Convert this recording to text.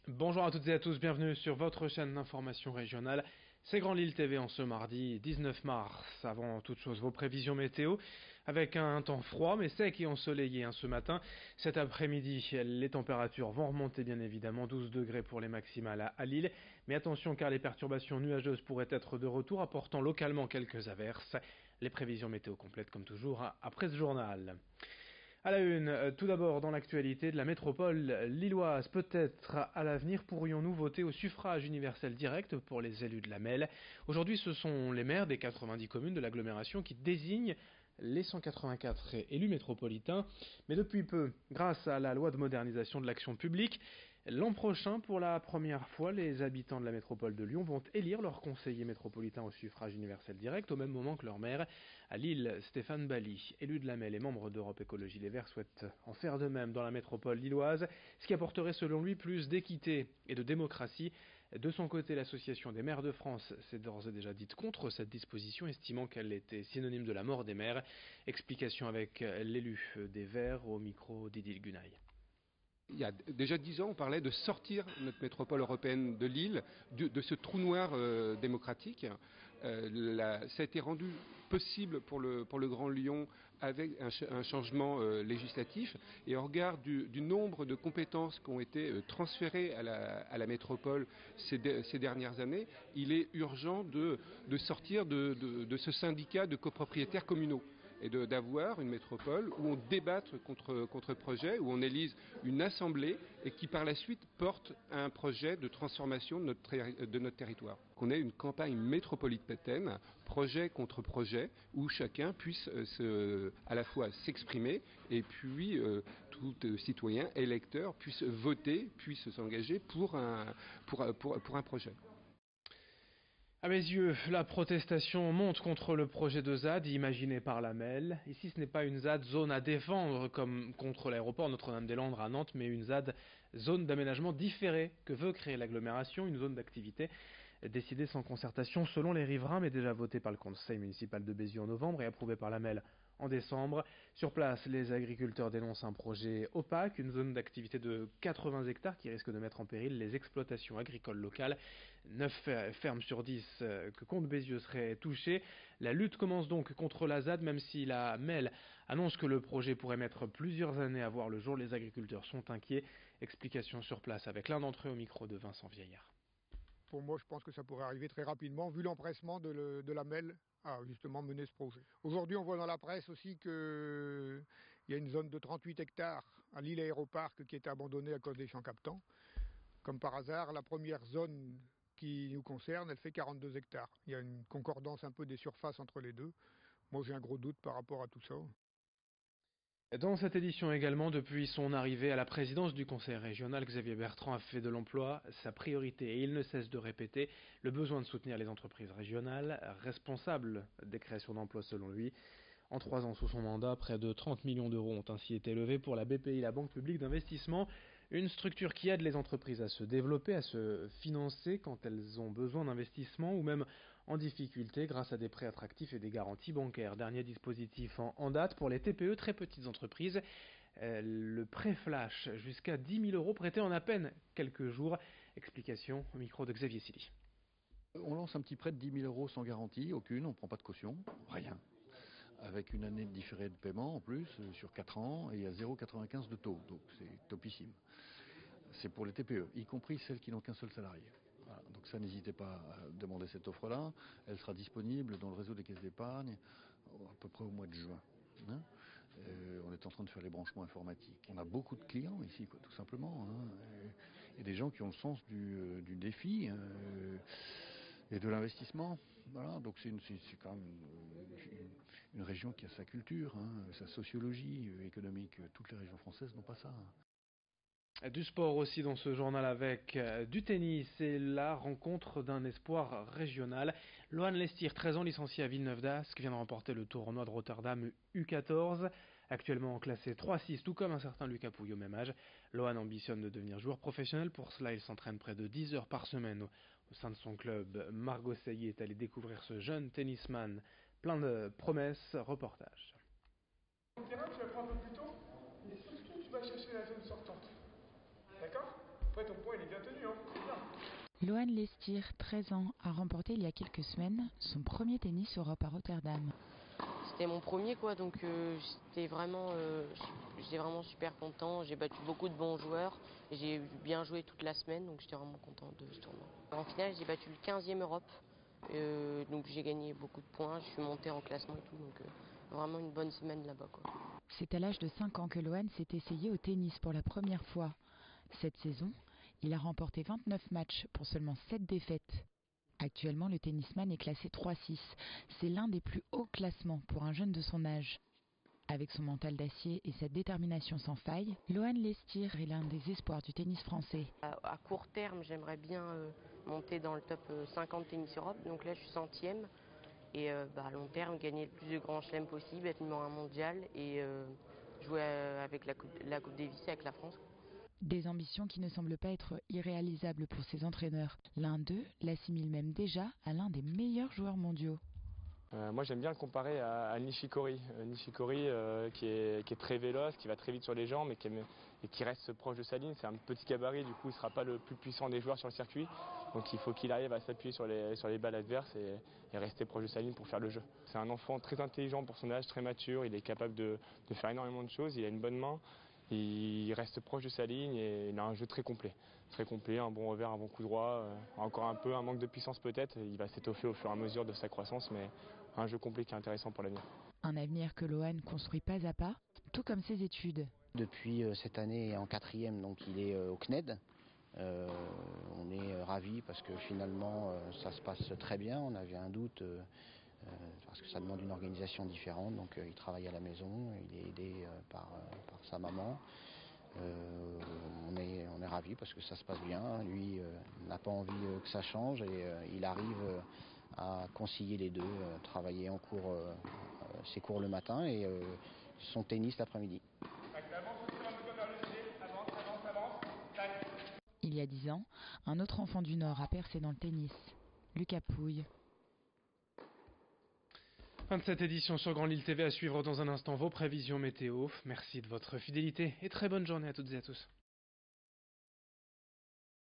Bonjour à toutes et à tous, bienvenue sur votre chaîne d'information régionale. C'est Grand Lille TV en ce mardi 19 mars. Avant toute chose, vos prévisions météo avec un temps froid mais sec et ensoleillé ce matin. Cet après-midi, les températures vont remonter bien évidemment, 12 degrés pour les maximales à Lille. Mais attention car les perturbations nuageuses pourraient être de retour, apportant localement quelques averses. Les prévisions météo complètes comme toujours après ce journal. À la une, tout d'abord dans l'actualité de la métropole lilloise, peut-être à l'avenir pourrions-nous voter au suffrage universel direct pour les élus de la MEL. Aujourd'hui, ce sont les maires des 90 communes de l'agglomération qui désignent les 184 élus métropolitains. Mais depuis peu, grâce à la loi de modernisation de l'action publique, l'an prochain, pour la première fois, les habitants de la métropole de Lyon vont élire leurs conseillers métropolitains au suffrage universel direct, au même moment que leur maire. À Lille, Stéphane Bally, élu de la MEL et membre d'Europe Écologie Les Verts, souhaite en faire de même dans la métropole lilloise, ce qui apporterait selon lui plus d'équité et de démocratie. De son côté, l'association des maires de France s'est d'ores et déjà dite contre cette disposition, estimant qu'elle était synonyme de la mort des maires. Explication avec l'élu des Verts au micro d'Idil Gunaï. Il y a déjà 10 ans, on parlait de sortir notre métropole européenne de Lille de ce trou noir démocratique. Ça a été rendu possible pour le Grand Lyon avec un changement législatif. Et au regard du nombre de compétences qui ont été transférées à la métropole ces dernières années, il est urgent de sortir de ce syndicat de copropriétaires communaux et d'avoir une métropole où on débatte contre projet, où on élise une assemblée et qui par la suite porte un projet de transformation de notre territoire. Qu'on ait une campagne métropolitaine, projet contre projet, où chacun puisse à la fois s'exprimer et puis tout citoyen, électeur puisse voter, puisse s'engager pour un projet. À mes yeux, la protestation monte contre le projet de ZAD imaginé par la MEL. Ici, ce n'est pas une ZAD zone à défendre comme contre l'aéroport Notre-Dame-des-Landes à Nantes, mais une ZAD zone d'aménagement différée que veut créer l'agglomération, une zone d'activité décidée sans concertation selon les riverains, mais déjà votée par le conseil municipal de Béziers en novembre et approuvée par la MEL en décembre. Sur place, les agriculteurs dénoncent un projet opaque, une zone d'activité de 80 hectares qui risque de mettre en péril les exploitations agricoles locales. 9 fermes sur 10 que compte Bézieux seraient touchées. La lutte commence donc contre la ZAD, même si la MEL annonce que le projet pourrait mettre plusieurs années à voir le jour. Les agriculteurs sont inquiets. Explication sur place avec l'un d'entre eux au micro de Vincent Vieillard. Pour moi, je pense que ça pourrait arriver très rapidement, vu l'empressement de la MEL à justement mener ce projet. Aujourd'hui, on voit dans la presse aussi qu'il y a une zone de 38 hectares à l'île Aéroparc qui est abandonnée à cause des champs captants. Comme par hasard, la première zone qui nous concerne, elle fait 42 hectares. Il y a une concordance un peu des surfaces entre les deux. Moi, j'ai un gros doute par rapport à tout ça. Dans cette édition également, depuis son arrivée à la présidence du conseil régional, Xavier Bertrand a fait de l'emploi sa priorité et il ne cesse de répéter le besoin de soutenir les entreprises régionales, responsables des créations d'emplois selon lui. En 3 ans sous son mandat, près de 30 millions d'euros ont ainsi été levés pour la BPI, la Banque publique d'investissement, une structure qui aide les entreprises à se développer, à se financer quand elles ont besoin d'investissement ou même en difficulté grâce à des prêts attractifs et des garanties bancaires. Dernier dispositif en date pour les TPE, très petites entreprises, le prêt flash jusqu'à 10 000 euros prêté en à peine quelques jours. Explication au micro de Xavier Silly. On lance un petit prêt de 10 000 euros sans garantie, aucune, on ne prend pas de caution, rien. Avec une année de différé de paiement en plus, sur 4 ans, et à 0,95 de taux, donc c'est topissime. C'est pour les TPE, y compris celles qui n'ont qu'un seul salarié. Voilà, donc ça, n'hésitez pas à demander cette offre-là. Elle sera disponible dans le réseau des caisses d'épargne à peu près au mois de juin. On est en train de faire les branchements informatiques. On a beaucoup de clients ici, quoi, tout simplement. Et des gens qui ont le sens du défi. Et de l'investissement, voilà. Donc c'est quand même une région qui a sa culture, sa sociologie économique. Toutes les régions françaises n'ont pas ça. Du sport aussi dans ce journal avec du tennis et la rencontre d'un espoir régional. Loan Lestir, 13 ans, licencié à Villeneuve d'Ascq, vient de remporter le tournoi de Rotterdam U14. Actuellement classé 3-6, tout comme un certain Lucas Pouille au même âge. Loan ambitionne de devenir joueur professionnel. Pour cela, il s'entraîne près de 10 heures par semaine au sein de son club. Margot Sailly est allée découvrir ce jeune tennisman plein de promesses. Reportage. Au terrain, tu vas prendre un peu plus tôt et surtout tu vas chercher la zone sortante. D'accord ? Ouais, ton point il est bien tenu, hein. C'est bien. Loan Lestier, 13 ans, a remporté il y a quelques semaines son premier tennis Europe à Rotterdam. C'était mon premier quoi, donc j'étais vraiment super content. J'ai battu beaucoup de bons joueurs, j'ai bien joué toute la semaine, donc j'étais vraiment content de ce tournoi. En finale, j'ai battu le 15e Europe, donc j'ai gagné beaucoup de points, je suis montée en classement et tout, donc vraiment une bonne semaine là-bas, quoi. C'est à l'âge de 5 ans que Loan s'est essayé au tennis pour la première fois. Cette saison, il a remporté 29 matchs pour seulement 7 défaites. Actuellement, le tennisman est classé 3-6. C'est l'un des plus hauts classements pour un jeune de son âge. Avec son mental d'acier et sa détermination sans faille, Loan Lestier est l'un des espoirs du tennis français. À court terme, j'aimerais bien monter dans le top 50 tennis Europe, donc là je suis centième. Et à long terme, gagner le plus de grands chelems possible, être numéro 1 mondial et jouer avec la Coupe Davis avec la France. Des ambitions qui ne semblent pas être irréalisables pour ses entraîneurs. L'un d'eux l'assimile même déjà à l'un des meilleurs joueurs mondiaux. Moi j'aime bien le comparer à Nishikori. Nishikori qui est très véloce, qui va très vite sur les jambes et qui reste proche de sa ligne. C'est un petit gabarit, du coup il ne sera pas le plus puissant des joueurs sur le circuit. Donc il faut qu'il arrive à s'appuyer sur les balles adverses et rester proche de sa ligne pour faire le jeu. C'est un enfant très intelligent pour son âge, très mature, il est capable de faire énormément de choses, il a une bonne main. Il reste proche de sa ligne et il a un jeu très complet, un bon revers, un bon coup droit, encore un manque de puissance peut-être, il va s'étoffer au fur et à mesure de sa croissance, mais un jeu complet qui est intéressant pour l'avenir. Un avenir que Loan construit pas à pas, tout comme ses études. Depuis cette année en 4e, donc il est au CNED. On est ravis parce que finalement ça se passe très bien, on avait un doute. Parce que ça demande une organisation différente, donc il travaille à la maison, il est aidé par sa maman. On est ravis parce que ça se passe bien, lui n'a pas envie que ça change et il arrive à concilier les deux, travailler en cours, ses cours le matin et son tennis l'après-midi. Il y a 10 ans, un autre enfant du Nord a percé dans le tennis, Lucas Pouille. Fin de cette édition sur Grand Lille TV, à suivre dans un instant vos prévisions météo. Merci de votre fidélité et très bonne journée à toutes et à tous.